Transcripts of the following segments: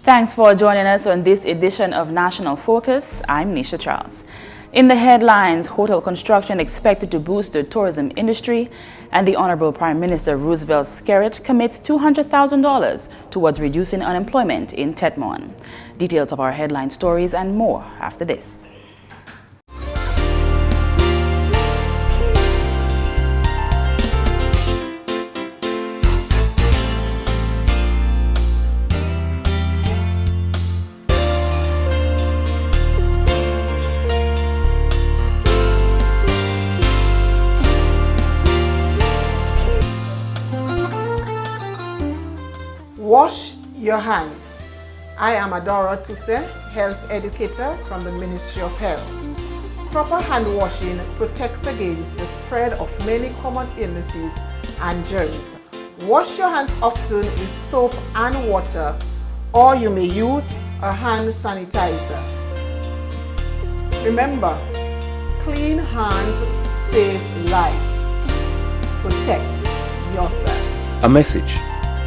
Thanks for joining us on this edition of National Focus. I'm Nisha Charles. In the headlines, hotel construction expected to boost the tourism industry, and the Honorable Prime Minister Roosevelt Skerritt commits $200,000 towards reducing unemployment in Tete Morne. Details of our headline stories and more after this. Wash your hands. I am Adora Tuse, health educator from the Ministry of Health. Proper hand washing protects against the spread of many common illnesses and germs. Wash your hands often with soap and water, or you may use a hand sanitizer. Remember, clean hands save lives. Protect yourself. A message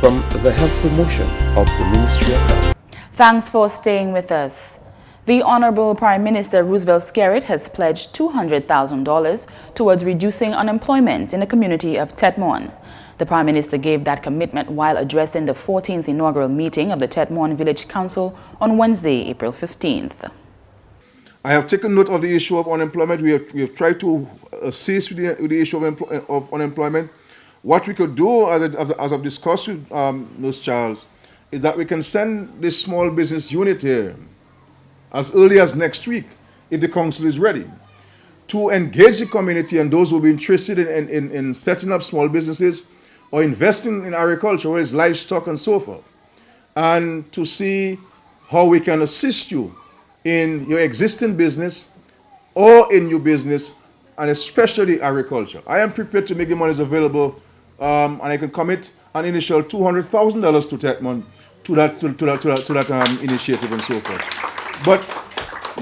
from the health promotion of the Ministry of Health. Thanks for staying with us. The Honorable Prime Minister Roosevelt Skerritt has pledged $200,000 towards reducing unemployment in the community of Tete Morne. The Prime Minister gave that commitment while addressing the 14th inaugural meeting of the Tete Morne Village Council on Wednesday, April 15th. I have taken note of the issue of unemployment. We have tried to assist with the issue of unemployment. What we could do, as I've discussed with Luce Charles, is that we can send this small business unit here as early as next week, if the council is ready, to engage the community and those who will be interested in setting up small businesses or investing in agriculture, whether it's livestock and so forth, and to see how we can assist you in your existing business or in your business, and especially agriculture. I am prepared to make the monies available, and I can commit an initial $200,000 to Tete Morne to that initiative and so forth. But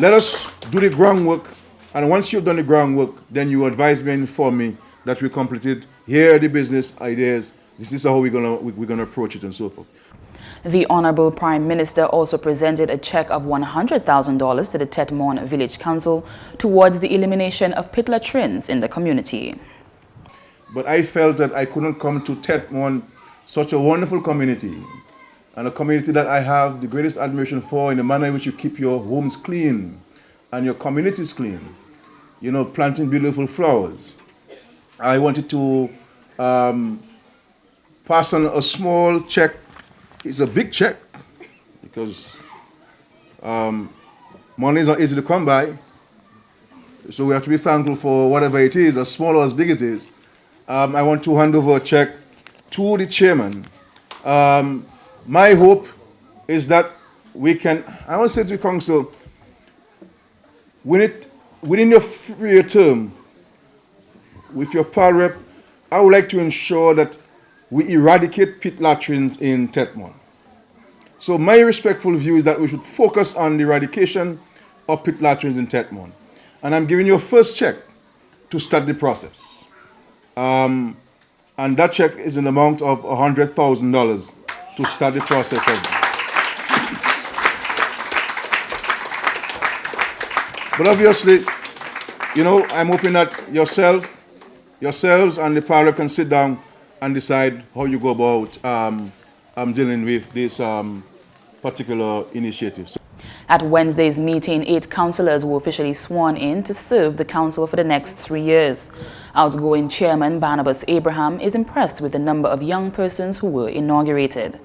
let us do the groundwork, and once you've done the groundwork, then you advise me and inform me that we completed. Here are the business ideas. This is how we're gonna approach it and so forth. The Honorable Prime Minister also presented a check of $100,000 to the Tete Morne Village Council towards the elimination of pit latrines in the community. But I felt that I couldn't come to Tete Morne, such a wonderful community, and a community that I have the greatest admiration for in the manner in which you keep your homes clean and your communities clean, you know, planting beautiful flowers. I wanted to pass on a small check. It's a big check because money is not easy to come by. So we have to be thankful for whatever it is, as small or as big it is. I want to hand over a check to the chairman. My hope is that we can, I want to say to the council, within your 3-year term, with your power rep, I would like to ensure that we eradicate pit latrines in Tete Morne. So my respectful view is that we should focus on the eradication of pit latrines in Tete Morne. And I'm giving you a first check to start the process. And that check is an amount of $100,000 to start the process of it. But obviously, you know, I'm hoping that yourselves and the power can sit down and decide how you go about dealing with this particular initiative. At Wednesday's meeting, 8 councillors were officially sworn in to serve the council for the next 3 years. Outgoing Chairman Barnabas Abraham is impressed with the number of young persons who were inaugurated.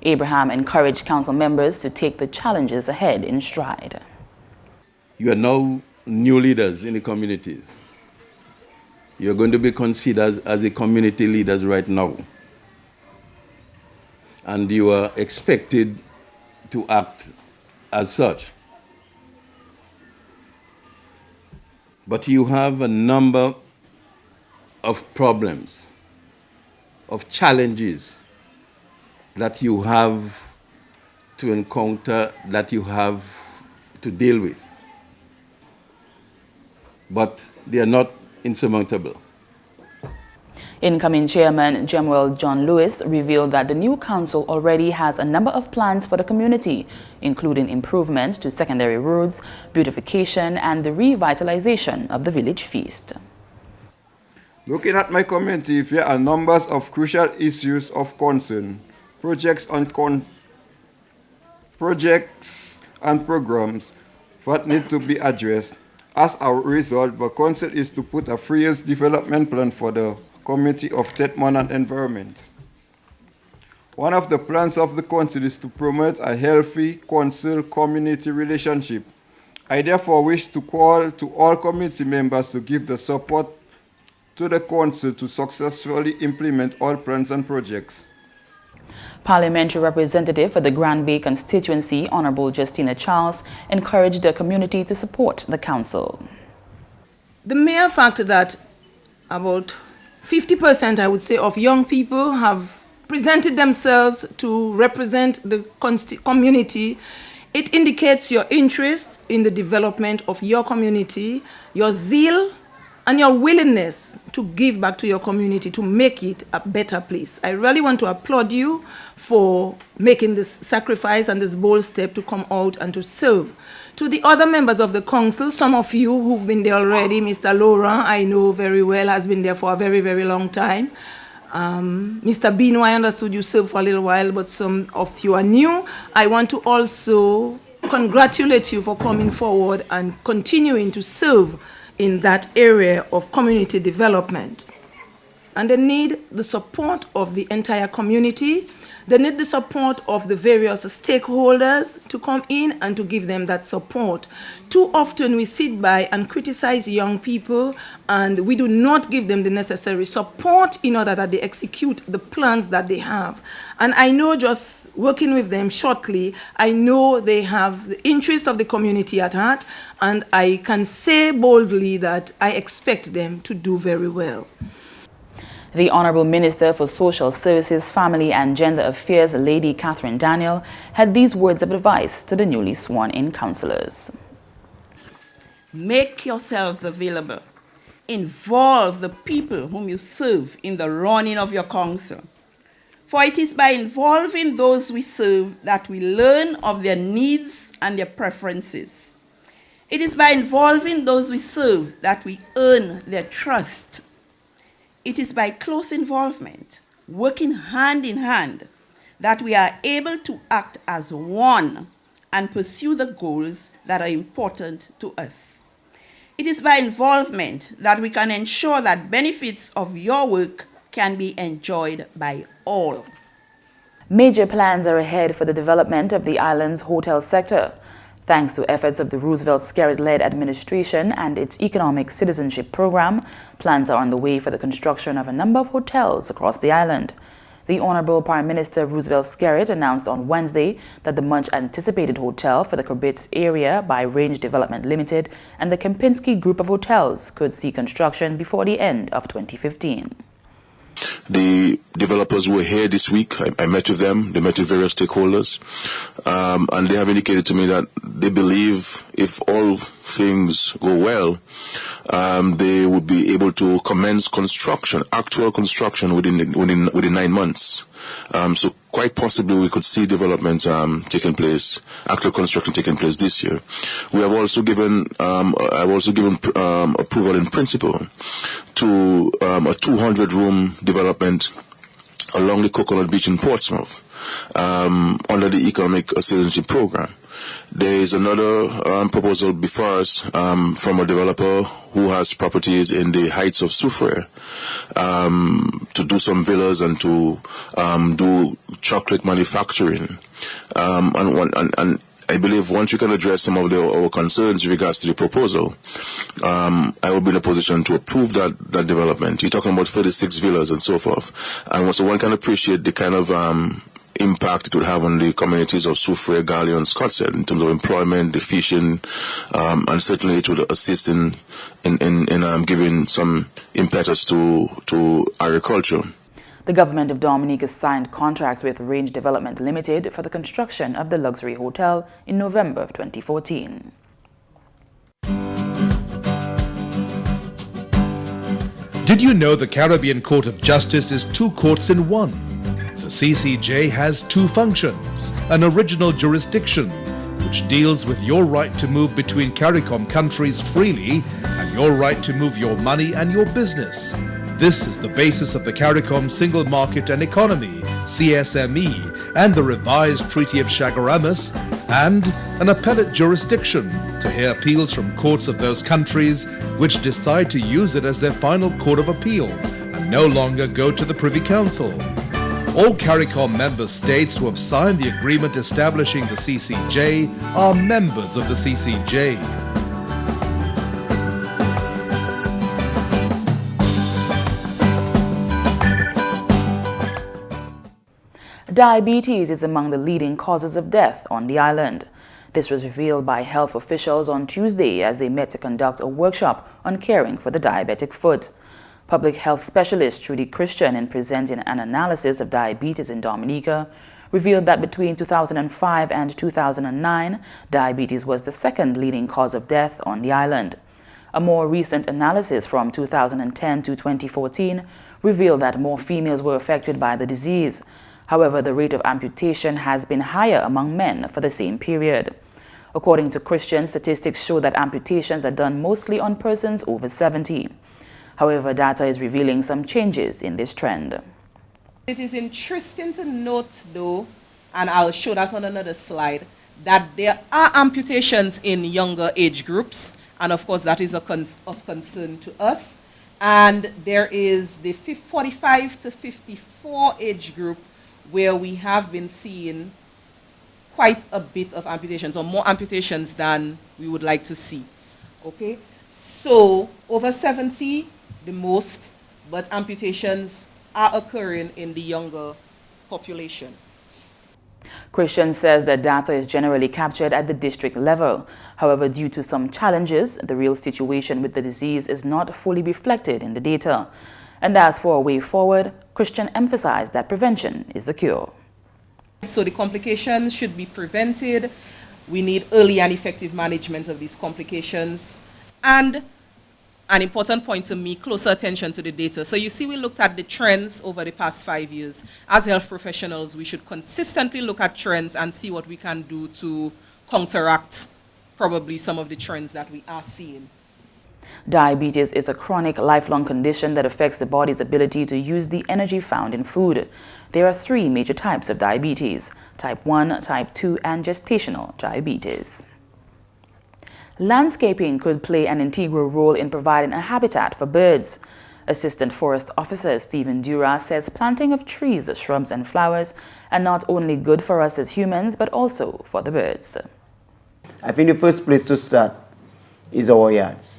Abraham encouraged council members to take the challenges ahead in stride. You are now new leaders in the communities. You're going to be considered as the community leaders right now. And you are expected to act as such. But you have a number of problems, of challenges that you have to encounter, that you have to deal with. But they are not insurmountable. Incoming Chairman General John Luce revealed that the new council already has a number of plans for the community, including improvements to secondary roads, beautification, and the revitalization of the village feast. Looking at my community, there are numbers of crucial issues of concern, projects and programs that need to be addressed. As a result, the council is to put a 3-year development plan for the community of Tete Morne environment. One of the plans of the council is to promote a healthy council-community relationship. I therefore wish to call to all community members to give the support to the council to successfully implement all plans and projects. Parliamentary representative for the Grand Bay constituency, Honorable Justina Charles, encouraged the community to support the council. The mere fact that about 50%, I would say, of young people have presented themselves to represent the community, it indicates your interest in the development of your community, your zeal, and your willingness to give back to your community to make it a better place. I really want to applaud you for making this sacrifice and this bold step to come out and to serve. To the other members of the council, some of you who've been there already, Mr. Laurent, I know very well, has been there for a very, very long time. Mr. Bino, I understood you served for a little while, but some of you are new. I want to also congratulate you for coming forward and continuing to serve in that area of community development. And they need the support of the entire community. They need the support of the various stakeholders to come in and to give them that support. Too often we sit by and criticize young people and we do not give them the necessary support in order that they execute the plans that they have. And I know, just working with them shortly, I know they have the interest of the community at heart, and I can say boldly that I expect them to do very well. The Honorable Minister for Social Services, Family and Gender Affairs, Lady Catharine Daniel, had these words of advice to the newly sworn-in councillors. Make yourselves available. Involve the people whom you serve in the running of your council. For it is by involving those we serve that we learn of their needs and their preferences. It is by involving those we serve that we earn their trust. It is by close involvement, working hand in hand, that we are able to act as one and pursue the goals that are important to us. It is by involvement that we can ensure that benefits of your work can be enjoyed by all. Major plans are ahead for the development of the island's hotel sector. Thanks to efforts of the Roosevelt Skerritt-led administration and its economic citizenship program, plans are on the way for the construction of a number of hotels across the island. The Honorable Prime Minister Roosevelt Skerritt announced on Wednesday that the much-anticipated hotel for the Kobitz area by Range Development Limited and the Kempinski Group of Hotels could see construction before the end of 2015. The developers were here this week. I met with them. They met with various stakeholders. And they have indicated to me that they believe if all things go well, they would be able to commence construction, actual construction within 9 months. So quite possibly we could see development taking place, actual construction taking place this year. We have also given, I've also given approval in principle to a 200-room development along the Coconut Beach in Portsmouth under the Economic Citizenship Program. There is another proposal before us from a developer who has properties in the heights of Soufriere to do some villas and to do chocolate manufacturing. And I believe once we can address some of our concerns with regards to the proposal, I will be in a position to approve that development. You're talking about 36 villas and so forth. And so one can appreciate the kind of impact it would have on the communities of Soufriere, Gallia, and Scottsdale in terms of employment, the fishing, and certainly it would assist in giving some impetus to agriculture. The government of Dominica signed contracts with Range Development Limited for the construction of the luxury hotel in November of 2014. Did you know the Caribbean Court of Justice is 2 courts in 1? The CCJ has 2 functions: an original jurisdiction, which deals with your right to move between CARICOM countries freely and your right to move your money and your business. This is the basis of the CARICOM Single Market and Economy, CSME, and the revised Treaty of Chaguaramas, and an appellate jurisdiction to hear appeals from courts of those countries which decide to use it as their final court of appeal and no longer go to the Privy Council. All CARICOM member states who have signed the agreement establishing the CCJ are members of the CCJ. Diabetes is among the leading causes of death on the island. This was revealed by health officials on Tuesday as they met to conduct a workshop on caring for the diabetic foot. Public health specialist Trudy Christian, in presenting an analysis of diabetes in Dominica, revealed that between 2005 and 2009, diabetes was the second leading cause of death on the island. A more recent analysis from 2010 to 2014 revealed that more females were affected by the disease. However, the rate of amputation has been higher among men for the same period. According to Christian, statistics show that amputations are done mostly on persons over 70. However, data is revealing some changes in this trend. It is interesting to note, though, and I'll show that on another slide, that there are amputations in younger age groups, and of course that is of concern to us. And there is the 45 to 54 age group where we have been seeing quite a bit of amputations, or more amputations than we would like to see. Okay, so over 70, the most, but amputations are occurring in the younger population. Christian says that data is generally captured at the district level. However, due to some challenges, the real situation with the disease is not fully reflected in the data. And as for a way forward, Christian emphasized that prevention is the cure. So the complications should be prevented. We need early and effective management of these complications. And an important point to me, closer attention to the data. So you see, we looked at the trends over the past 5 years. As health professionals, we should consistently look at trends and see what we can do to counteract probably some of the trends that we are seeing. Diabetes is a chronic, lifelong condition that affects the body's ability to use the energy found in food. There are 3 major types of diabetes: type 1, type 2, and gestational diabetes. Landscaping could play an integral role in providing a habitat for birds. Assistant Forest Officer Stephen Dura says planting of trees, shrubs, and flowers are not only good for us as humans, but also for the birds. I think the first place to start is our yards.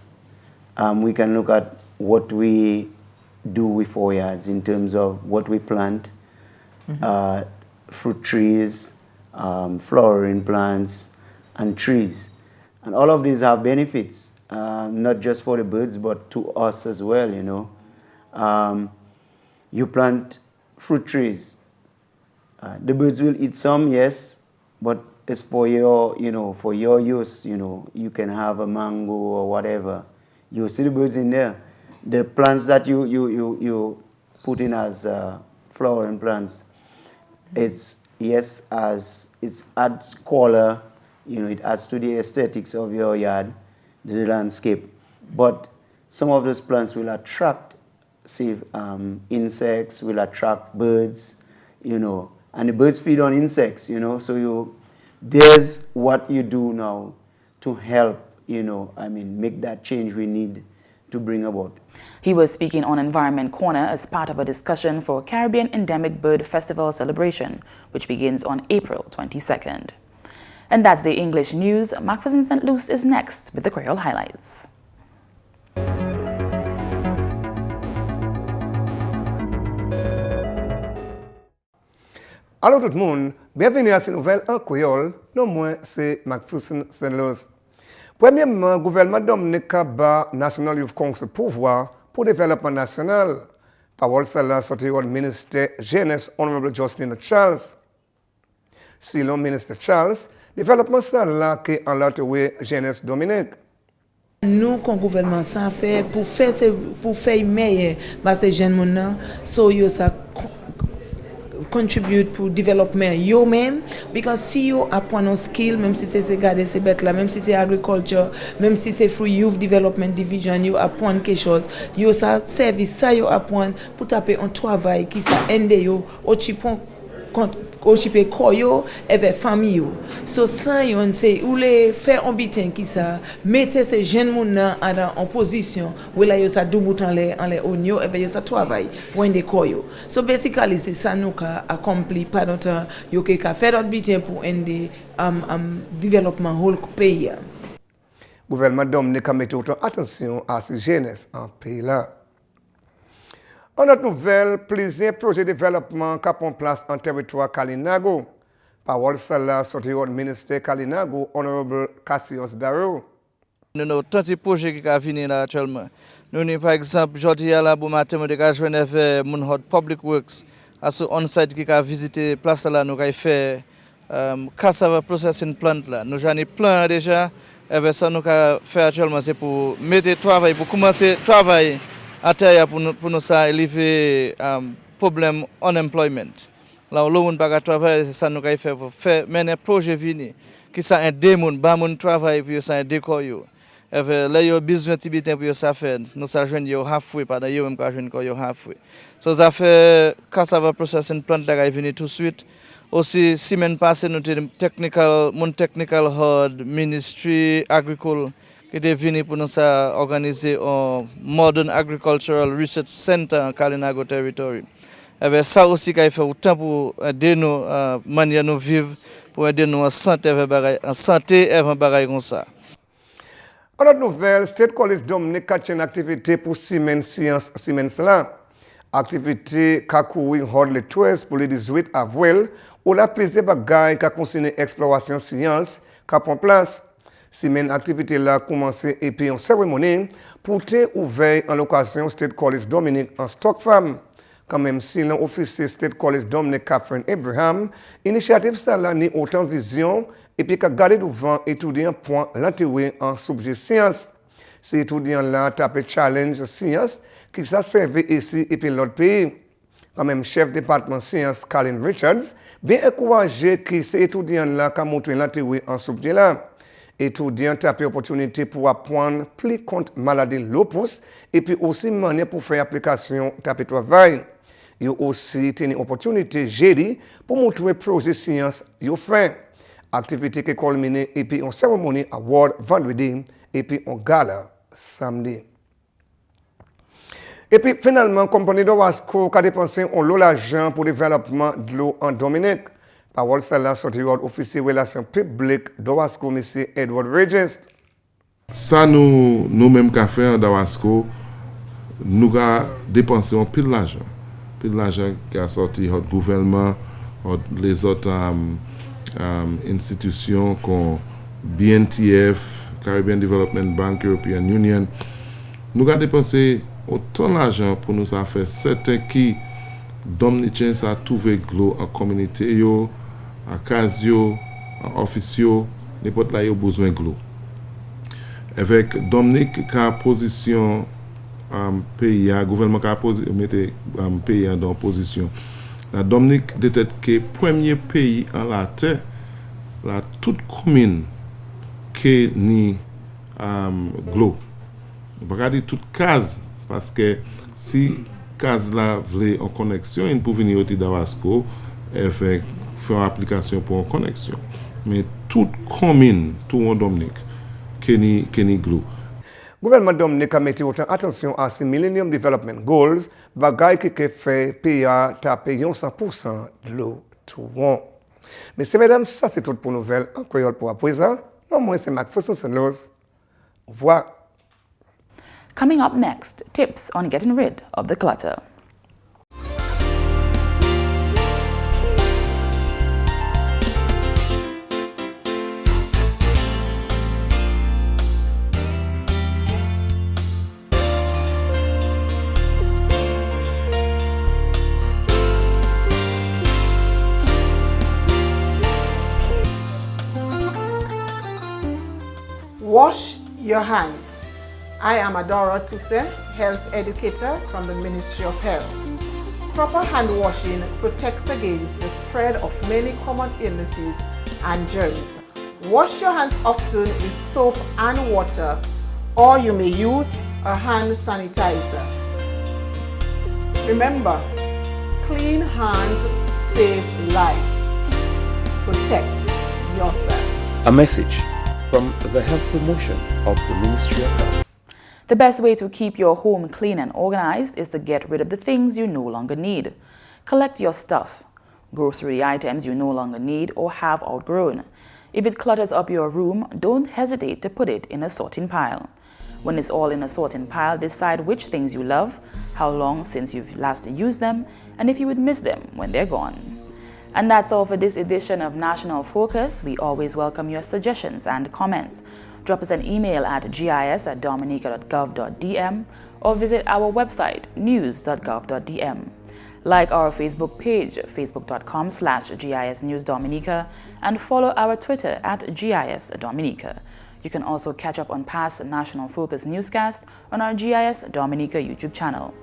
We can look at what we do with our yards in terms of what we plant, fruit trees, flowering plants, and trees. And all of these have benefits, not just for the birds, but to us as well, you know. You plant fruit trees. The birds will eat some, yes, but it's for your, you know, for your use, you know. You can have a mango or whatever. You see the birds in there. The plants that you put in as flowering plants, it's, yes, as it adds color, you know, it adds to the aesthetics of your yard, the landscape. But some of those plants will attract, say, insects, will attract birds, you know, and the birds feed on insects, you know, so there's what you do now to help, you know, I mean, make that change we need to bring about. He was speaking on Environment Corner as part of a discussion for Caribbean Endemic Bird Festival celebration, which begins on April 22nd. And that's the English news. McPherson St. Luce is next with the Creole highlights. Allô tout le monde, bienvenue à cette nouvelle en créole. Non moi c'est McPherson St. Luce. Premièrement, le gouvernement Dominica bat National Youth Council pouvoir pour le développement national. Parole celle-là sortie au ministre Jeunesse Honorable Justina Charles. Selon ministre Charles, développement celle-là qui en l'autre GIS Dominica. Nous, comme gouvernement, ça fait pour faire meilleur, bah ces jeunes maintenant, so yo ça contribute pour développement yo même, because si yo apprend nos skills, même si c'est garder ces bêtes là, même si c'est agriculture, même si c'est through youth development division, yo apprend quelque chose, yo ça service ça yo apprend pour taper un travail qui ça aide yo au chipon occupé koyo avec famille yo. So ça yon c'est ou les faire un bitin qui ça mettre ces jeunes moun en position où là yo ça double en les onyo et yo ça travail pour des koyo. So basically c'est ça nous ka accompli par notre yo ka faire un bitin pour des développement whole pays. Gouvernement Dominica met autant attention à ces jeunesse en pays là. En notre nouvelle, plusieurs projets de développement qui ont place en territoire Kalinago. Parole celle sortie du ministère Kalinago, Honorable Cassius Darrow. Nous avons tant de projets qui viennent là actuellement. Nous avons par exemple, aujourd'hui, à la matin, nous avons fait mon Public Works, à ce on-site qui a visité place là, nous avons fait cassava processing plant là. Nous avons plein déjà. Et ça, nous avons fait actuellement, c'est pour mettre travail, pour commencer à travailler. À terre pour nous élever problème unemployment. Là où le monde pas travailler, c'est ça nous avons fait pour faire mener projet vini qui ça aider moun ba moun travail pour ça aider ko yo. Là yo besoin tibitin pour ça faire. Nous ça joindre yo halfway pas yo même ka joindre ko yo halfway. So ça fait cassava processing plant là vini tout de suite. Aussi semaine passée nous technical hard ministry agricole qui est venu pour nous organiser un Modern Agricultural Research Center en Kalinago Territory. Et ça aussi, il fait autant pour aider nous manière nous vivre, pour aider nous en santé et en bagaille comme ça. En notre nouvelle, State College Dominica a une activité pour Siemens là. Activité qui a couru le 13 pour le 18 avril, où la plaisir bagaille qui a concerné l'exploration science qui a pris place. Si une activité là a commencé et puis en cérémonie pour te ouvert en l'occasion State College Dominica en stock femme. Quand même si l'officier State College Dominica Catharine Abraham, initiative ça là ni autant vision et puis qu'a gardé devant étudiant point l'intérêt en sujet science. Ces étudiants là tapé challenge science qui ça servi ici et puis l'autre pays. Quand même chef département science Colin Richards bien encouragé que ces étudiants là qu'a montré l'intérêt en sujet là. Étudiants tapent opportunité pour apprendre plus contre maladie lupus et puis aussi manière pour faire application tapé travail. Ils ont aussi tenu opportunité jeudi pour montrer projet science ils fait. Activité qui culmine et puis en cérémonie award vendredi et puis en gala samedi. Et puis finalement, compagnie de Wasco qui a dépensé un lot d'argent pour le développement de l'eau en Dominique. Parole celle-là sortie du officier relations publiques d'Owasco, M. Edward Regis. Ça, nous-mêmes qu'à faire d'Owasco, nous avons dépensé un peu d'argent. Peu d'argent qui a sorti du gouvernement, les autres institutions comme BNTF, Caribbean Development Bank, European Union. Nous avons dépensé autant d'argent pour nous faire certains qui, Dominicains, a trouvé l'eau en communauté. À Casio, à Officio, n'importe là, il y a besoin de l'eau. Avec Dominique, qui a position pays, le gouvernement qui a mis pays dans position. La Dominique détecte que le premier pays en la terre, la toute commune qui ni l'eau. On ne peut pas dire toute case, parce que si case là voulait en connexion, il peut venir au Tidawasco et faire une application pour une connexion. Mais toute commune, tout en Dominique, qui ni glou. Le gouvernement Dominica a mis autant attention à ces Millennium Development Goals, bagaille qui fait payer 100% de l'eau tout le monde. Messieurs, mesdames, ça c'est tout pour nouvelles en créole pour à présent. Non, moi c'est McPherson. Au revoir. Coming up next, tips on getting rid of the clutter. Wash your hands. I am Adora Tuse, health educator from the Ministry of Health. Proper hand washing protects against the spread of many common illnesses and germs. Wash your hands often with soap and water, or you may use a hand sanitizer. Remember, clean hands save lives. Protect yourself. A message from the Health Promotion of the Ministry of Health. The best way to keep your home clean and organized is to get rid of the things you no longer need. Collect your stuff. Go through the items you no longer need or have outgrown. If it clutters up your room, don't hesitate to put it in a sorting pile. When it's all in a sorting pile, decide which things you love, how long since you've last used them, and if you would miss them when they're gone. And that's all for this edition of National Focus. We always welcome your suggestions and comments. Drop us an email at gis@dominica.gov.dm or visit our website, news.gov.dm. Like our Facebook page, facebook.com/GIS News Dominica, and follow our Twitter at GIS Dominica. You can also catch up on past National Focus newscasts on our GIS Dominica YouTube channel.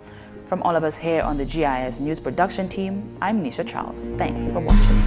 From all of us here on the GIS News production team, I'm Nisha Charles. Thanks for watching.